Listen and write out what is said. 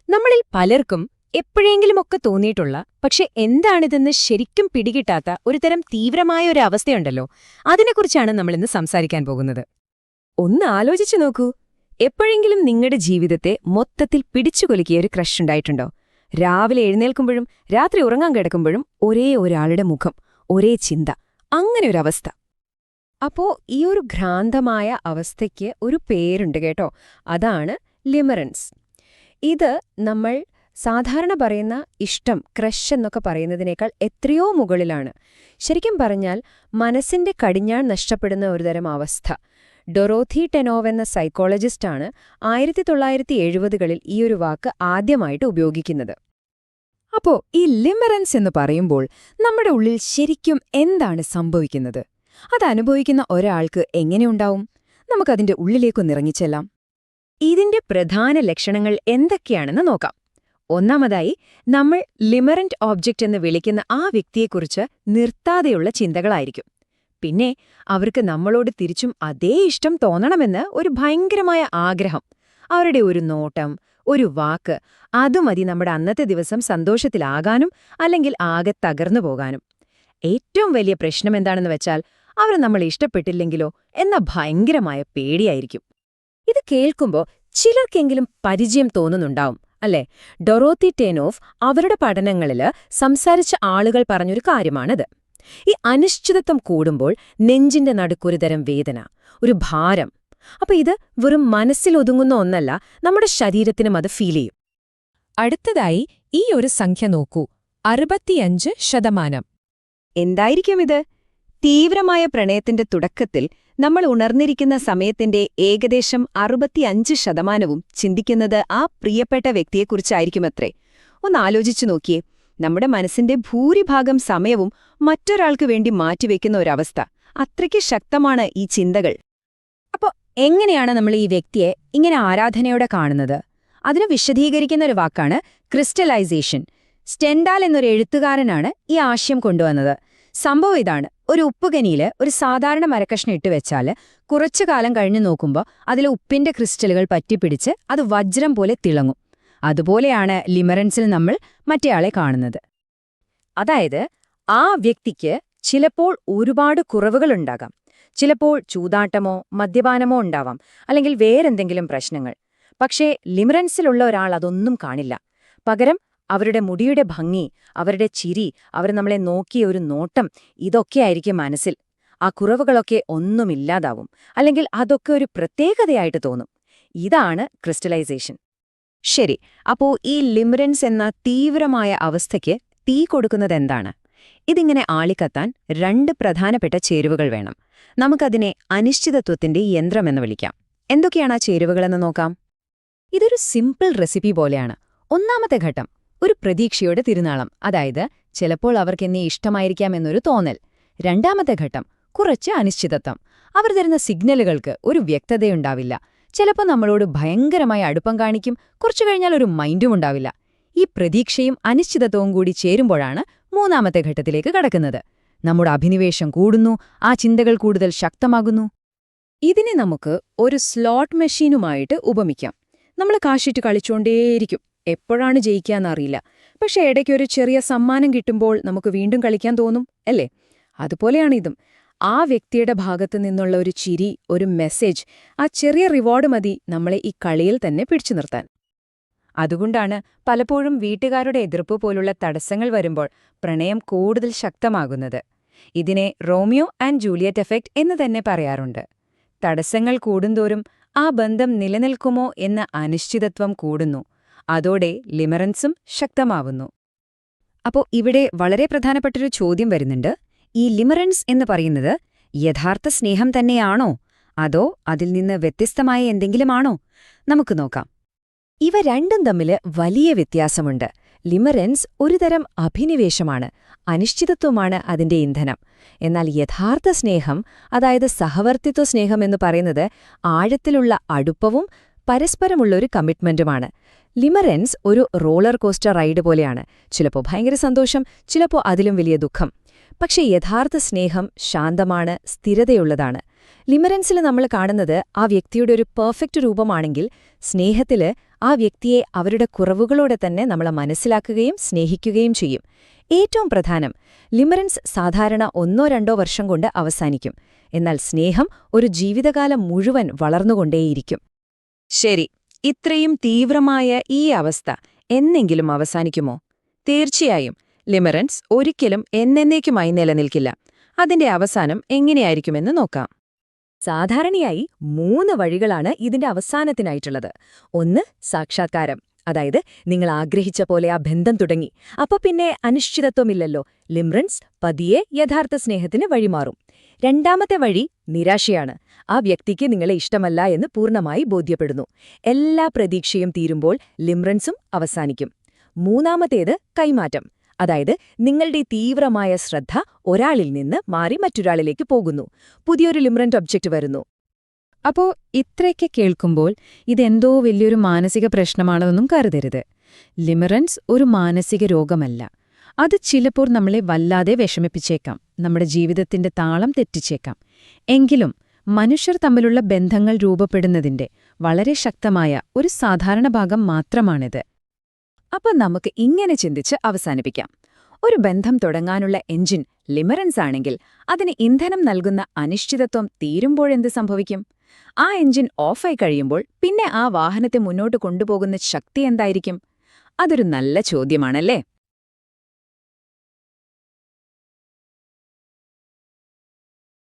നമ്മളിൽ പലർക്കും എപ്പോഴെങ്കിലുമൊക്കെ തോന്നിയിട്ടുള്ള പക്ഷെ എന്താണിതെന്ന് ശരിക്കും പിടികിട്ടാത്ത ഒരുതരം തീവ്രമായ ഒരു അവസ്ഥയുണ്ടല്ലോ, അതിനെക്കുറിച്ചാണ് നമ്മളിന്ന് സംസാരിക്കാൻ പോകുന്നത്. ഒന്ന് ആലോചിച്ചു നോക്കൂ, എപ്പോഴെങ്കിലും നിങ്ങളുടെ ജീവിതത്തെ മൊത്തത്തിൽ പിടിച്ചുകൊലുക്കിയ ഒരു ക്രഷ് ഉണ്ടായിട്ടുണ്ടോ? രാവിലെ എഴുന്നേൽക്കുമ്പോഴും രാത്രി ഉറങ്ങാൻ കിടക്കുമ്പോഴും ഒരേ ഒരാളുടെ മുഖം, ഒരേ ചിന്ത, അങ്ങനെ ഒരു അവസ്ഥ. അപ്പോ ഈ ഒരു ഭ്രാന്തമായ അവസ്ഥയ്ക്ക് ഒരു പേരുണ്ട് കേട്ടോ, അതാണ് ലിമറൻസ്. ഇത് നമ്മൾ സാധാരണ പറയുന്ന ഇഷ്ടം, ക്രഷ് എന്നൊക്കെ പറയുന്നതിനേക്കാൾ എത്രയോ മുകളിലാണ്. ശരിക്കും പറഞ്ഞാൽ മനസ്സിന്റെ കടിഞ്ഞാൺ നഷ്ടപ്പെടുന്ന ഒരുതരം അവസ്ഥ. ഡൊറോത്തി ടെനോവ് എന്ന സൈക്കോളജിസ്റ്റാണ് 1970കളിൽ ഈ ഒരു വാക്ക് ആദ്യമായിട്ട് ഉപയോഗിക്കുന്നത്. അപ്പോ ഈ ലിമറൻസ് എന്ന് പറയുമ്പോൾ നമ്മുടെ ഉള്ളിൽ ശരിക്കും എന്താണ് സംഭവിക്കുന്നത്? അതനുഭവിക്കുന്ന ഒരാൾക്ക് എങ്ങനെയുണ്ടാവും? നമുക്കതിന്റെ ഉള്ളിലേക്കൊന്നിറങ്ങിച്ചെല്ലാം. ഇതിന്റെ പ്രധാന ലക്ഷണങ്ങൾ എന്തൊക്കെയാണെന്ന് നോക്കാം. ഒന്നാമതായി, നമ്മൾ ലിമറന്റ് ഓബ്ജക്റ്റ് എന്ന് വിളിക്കുന്ന ആ വ്യക്തിയെക്കുറിച്ച് നിർത്താതെയുള്ള ചിന്തകളായിരിക്കും. പിന്നെ അവർക്ക് നമ്മളോട് തിരിച്ചും അതേ ഇഷ്ടം തോന്നണമെന്ന് ഒരു ഭയങ്കരമായ ആഗ്രഹം. അവരുടെ ഒരു നോട്ടം, ഒരു വാക്ക്, അതുമതി നമ്മുടെ അന്നത്തെ ദിവസം സന്തോഷത്തിലാകാനും അല്ലെങ്കിൽ ആകെ തകർന്നു പോകാനും. ഏറ്റവും വലിയ പ്രശ്നം എന്താണെന്ന് വെച്ചാൽ, അവർ നമ്മളെ ഇഷ്ടപ്പെട്ടില്ലെങ്കിലോ എന്ന ഭയങ്കരമായ പേടിയായിരിക്കും. ഇത് കേൾക്കുമ്പോൾ ചിലർക്കെങ്കിലും പരിചയം തോന്നുന്നുണ്ടാവും, അല്ലേ? ഡൊറോത്തി ടെനോവ് അവരുടെ പഠനങ്ങളില് സംസാരിച്ച ആളുകൾ പറഞ്ഞൊരു കാര്യമാണിത്. ഈ അനിശ്ചിതത്വം കൂടുമ്പോൾ നെഞ്ചിന്റെ നടുക്കൊരു തരം വേദന, ഒരു ഭാരം. അപ്പൊ ഇത് വെറും മനസ്സിലൊതുങ്ങുന്ന ഒന്നല്ല, നമ്മുടെ ശരീരത്തിനും അത് ഫീൽ ചെയ്യും. അടുത്തതായി ഈ ഒരു സംഖ്യ നോക്കൂ, 65%. എന്തായിരിക്കും ഇത്? തീവ്രമായ പ്രണയത്തിന്റെ തുടക്കത്തിൽ നമ്മൾ ഉണർന്നിരിക്കുന്ന സമയത്തിന്റെ ഏകദേശം 65% ചിന്തിക്കുന്നത് ആ പ്രിയപ്പെട്ട വ്യക്തിയെക്കുറിച്ചായിരിക്കുമത്രേ. ഒന്നാലോചിച്ചു നോക്കിയേ, നമ്മുടെ മനസ്സിന്റെ ഭൂരിഭാഗം സമയവും മറ്റൊരാൾക്ക് വേണ്ടി മാറ്റിവെക്കുന്ന ഒരവസ്ഥ. അത്രയ്ക്ക് ശക്തമാണ് ഈ ചിന്തകൾ. അപ്പോ എങ്ങനെയാണ് നമ്മൾ ഈ വ്യക്തിയെ ഇങ്ങനെ ആരാധനയോടെ കാണുന്നത്? അതിന് വിശദീകരിക്കുന്ന ഒരു വാക്കാണ് ക്രിസ്റ്റലൈസേഷൻ. സ്റ്റെൻഡാൽ എന്നൊരു എഴുത്തുകാരനാണ് ഈ ആശയം കൊണ്ടുവന്നത്. സംഭവം ഇതാണ്: ഒരു ഉപ്പുകനിയില് ഒരു സാധാരണ മരക്കഷ്ണം ഇട്ട് വെച്ചാൽ കുറച്ചു കാലം കഴിഞ്ഞു നോക്കുമ്പോൾ അതിലെ ഉപ്പിന്റെ ക്രിസ്റ്റലുകൾ പറ്റിപ്പിടിച്ച് അത് വജ്രം പോലെ തിളങ്ങും. അതുപോലെയാണ് ലിമറൻസിൽ നമ്മൾ മറ്റേയാളെ കാണുന്നത്. അതായത് ആ വ്യക്തിക്ക് ചിലപ്പോൾ ഒരുപാട് കുറവുകളുണ്ടാകാം, ചിലപ്പോൾ ചൂതാട്ടമോ മദ്യപാനമോ ഉണ്ടാവാം, അല്ലെങ്കിൽ വേറെന്തെങ്കിലും പ്രശ്നങ്ങൾ. പക്ഷേ ലിമറൻസിലുള്ള ഒരാൾ അതൊന്നും കാണില്ല. പകരം അവരുടെ മുടിയുടെ ഭംഗി, അവരുടെ ചിരി, അവർ നമ്മളെ നോക്കിയ ഒരു നോട്ടം, ഇതൊക്കെയായിരിക്കും മനസ്സിൽ. ആ കുറവുകളൊക്കെ ഒന്നുമില്ലാതാവും, അല്ലെങ്കിൽ അതൊക്കെ ഒരു പ്രത്യേകതയായിട്ട് തോന്നും. ഇതാണ് ക്രിസ്റ്റലൈസേഷൻ. ശരി, അപ്പോ ഈ ലിമറൻസ് എന്ന തീവ്രമായ അവസ്ഥയ്ക്ക് തീ കൊടുക്കുന്നതെന്താണ്? ഇതിങ്ങനെ ആളിക്കത്താൻ 2 പ്രധാനപ്പെട്ട ചേരുവകൾ വേണം. നമുക്കതിനെ അനിശ്ചിതത്വത്തിന്റെ യന്ത്രമെന്ന് വിളിക്കാം. എന്തൊക്കെയാണ് ആ ചേരുവകളെന്ന് നോക്കാം. ഇതൊരു സിമ്പിൾ റെസിപ്പി പോലെയാണ്. ഒന്നാമത്തെ ഘട്ടം ഒരു പ്രതീക്ഷയുടെ തിരുനാളം, അതായത് ചിലപ്പോൾ അവർക്കെന്നെ ഇഷ്ടമായിരിക്കാമെന്നൊരു തോന്നൽ. രണ്ടാമത്തെ ഘട്ടം കുറച്ച് അനിശ്ചിതത്വം. അവർ തരുന്ന സിഗ്നലുകൾക്ക് ഒരു വ്യക്തതയുണ്ടാവില്ല. ചിലപ്പോൾ നമ്മളോട് ഭയങ്കരമായ അടുപ്പം കാണിക്കും, കുറച്ചു കഴിഞ്ഞാൽ ഒരു മൈൻഡും ഉണ്ടാവില്ല. ഈ പ്രതീക്ഷയും അനിശ്ചിതത്വവും കൂടി ചേരുമ്പോഴാണ് മൂന്നാമത്തെ ഘട്ടത്തിലേക്ക് കടക്കുന്നത്. നമ്മുടെ അഭിനിവേശം കൂടുന്നു, ആ ചിന്തകൾ കൂടുതൽ ശക്തമാകുന്നു. ഇതിനെ നമുക്ക് ഒരു സ്ലോട്ട് മെഷീനുമായിട്ട് ഉപമിക്കാം. നമ്മൾ കാശിട്ട് കളിച്ചുകൊണ്ടേയിരിക്കും, എപ്പോഴാണ് ജയിക്കാന്നറിയില്ല. പക്ഷെ ഇടയ്ക്കൊരു ചെറിയ സമ്മാനം കിട്ടുമ്പോൾ നമുക്ക് വീണ്ടും കളിക്കാൻ തോന്നും, അല്ലേ? അതുപോലെയാണിതും. ആ വ്യക്തിയുടെ ഭാഗത്തു നിന്നുള്ള ഒരു ചിരി, ഒരു മെസ്സേജ്, ആ ചെറിയ റിവാർഡ് മതി നമ്മളെ ഈ കളിയിൽ തന്നെ പിടിച്ചു നിർത്താൻ. അതുകൊണ്ടാണ് പലപ്പോഴും വീട്ടുകാരുടെ എതിർപ്പ് പോലുള്ള തടസ്സങ്ങൾ വരുമ്പോൾ പ്രണയം കൂടുതൽ ശക്തമാകുന്നത്. ഇതിനെ റോമിയോ ആൻഡ് ജൂലിയറ്റ് എഫക്റ്റ് എന്ന് തന്നെ പറയാറുണ്ട്. തടസ്സങ്ങൾ കൂടുന്തോറും ആ ബന്ധം നിലനിൽക്കുമോ എന്ന അനിശ്ചിതത്വം കൂടുന്നു. അതോടെ ലിമറൻസും ശക്തമാവുന്നു. അപ്പോ ഇവിടെ വളരെ പ്രധാനപ്പെട്ടൊരു ചോദ്യം വരുന്നുണ്ട്. ഈ ലിമറൻസ് എന്ന് പറയുന്നത് യഥാർത്ഥ സ്നേഹം തന്നെയാണോ, അതോ അതിൽ നിന്ന് വ്യത്യസ്തമായ എന്തെങ്കിലുമാണോ? നമുക്ക് നോക്കാം. ഇവ രണ്ടും തമ്മിൽ വലിയ വ്യത്യാസമുണ്ട്. ലിമറൻസ് ഒരുതരം അഭിനിവേശമാണ്, അനിശ്ചിതത്വമാണ് അതിന്റെ ഇന്ധനം. എന്നാൽ യഥാർത്ഥ സ്നേഹം, അതായത് സഹവർത്തിത്വ സ്നേഹം എന്ന് പറയുന്നത് ആഴത്തിലുള്ള അടുപ്പവും പരസ്പരമുള്ളൊരു കമ്മിറ്റ്മെന്റുമാണ്. ലിമറൻസ് ഒരു റോളർ കോസ്റ്റർ റൈഡ് പോലെയാണ്. ചിലപ്പോൾ ഭയങ്കര സന്തോഷം, ചിലപ്പോൾ അതിലും വലിയ ദുഃഖം. പക്ഷേ യഥാർത്ഥ സ്നേഹം ശാന്തമാണ്, സ്ഥിരതയുള്ളതാണ്. ലിമറൻസിൽ നമ്മൾ കാണുന്നത് ആ വ്യക്തിയുടെ ഒരു പെർഫെക്റ്റ് രൂപമാണെങ്കിൽ, സ്നേഹത്തില് ആ വ്യക്തിയെ അവരുടെ കുറവുകളോടെ തന്നെ നമ്മൾ മനസ്സിലാക്കുകയും സ്നേഹിക്കുകയും ചെയ്യും. ഏറ്റവും പ്രധാനം, ലിമറൻസ് സാധാരണ 1-2 വർഷം കൊണ്ട് അവസാനിക്കും. എന്നാൽ സ്നേഹം ഒരു ജീവിതകാലം മുഴുവൻ വളർന്നുകൊണ്ടേയിരിക്കും. ശരി, ഇത്രയും തീവ്രമായ ഈ അവസ്ഥ എന്നെങ്കിലും അവസാനിക്കുമോ? തീർച്ചയായും. ലിമറൻസ് ഒരിക്കലും എന്നേക്കുമായി നിലനിൽക്കില്ല. അതിന്റെ അവസാനം എങ്ങനെയായിരിക്കുമെന്ന് നോക്കാം. സാധാരണയായി 3 വഴികളാണ് ഇതിന്റെ അവസാനത്തിനായിട്ടുള്ളത്. ഒന്ന്, സാക്ഷാത്കാരം. അതായത് നിങ്ങൾ ആഗ്രഹിച്ച പോലെ ആ ബന്ധം തുടങ്ങി. അപ്പൊ പിന്നെ അനിശ്ചിതത്വമില്ലല്ലോ. ലിമറൻസ് പതിയെ യഥാർത്ഥ സ്നേഹത്തിന് വഴിമാറും. രണ്ടാമത്തെ വഴി നിരാശയാണ്. ആ വ്യക്തിക്ക് നിങ്ങളെ ഇഷ്ടമല്ല എന്ന് പൂർണ്ണമായി ബോധ്യപ്പെടുന്നു. എല്ലാ പ്രതീക്ഷയും തീരുമ്പോൾ ലിമറൻസും അവസാനിക്കും. മൂന്നാമത്തേത് കൈമാറ്റം. അതായത് നിങ്ങളുടെ തീവ്രമായ ശ്രദ്ധ ഒരാളിൽ നിന്ന് മാറി മറ്റൊരാളിലേക്ക് പോകുന്നു. പുതിയൊരു ലിമറന്റ് ഒബ്ജക്റ്റ് വരുന്നു. അപ്പോ ഇത്രയൊക്കെ കേൾക്കുമ്പോൾ ഇതെന്തോ വലിയൊരു മാനസിക പ്രശ്നമാണെന്നൊന്നും കരുതരുത്. ലിമറൻസ് ഒരു മാനസിക രോഗമല്ല. അത് ചിലപ്പോൾ നമ്മളെ വല്ലാതെ വിഷമിപ്പിച്ചേക്കാം, നമ്മുടെ ജീവിതത്തിന്റെ താളം തെറ്റിച്ചേക്കാം. എങ്കിലും മനുഷ്യർ തമ്മിലുള്ള ബന്ധങ്ങൾ രൂപപ്പെടുന്നതിന്റെ വളരെ ശക്തമായ ഒരു സാധാരണ ഭാഗം മാത്രമാണിത്. അപ്പൊ നമുക്ക് ഇങ്ങനെ ചിന്തിച്ച് അവസാനിപ്പിക്കാം. ഒരു ബന്ധം തുടങ്ങാനുള്ള എഞ്ചിൻ ലിമറൻസ് ആണെങ്കിൽ അതിന് ഇന്ധനം നൽകുന്ന അനിശ്ചിതത്വം തീരുമ്പോഴെന്ത് സംഭവിക്കും? ആ എഞ്ചിൻ ഓഫായി കഴിയുമ്പോൾ പിന്നെ ആ വാഹനത്തെ മുന്നോട്ട് കൊണ്ടുപോകുന്ന ശക്തി എന്തായിരിക്കും? അതൊരു നല്ല ചോദ്യമാണല്ലേ?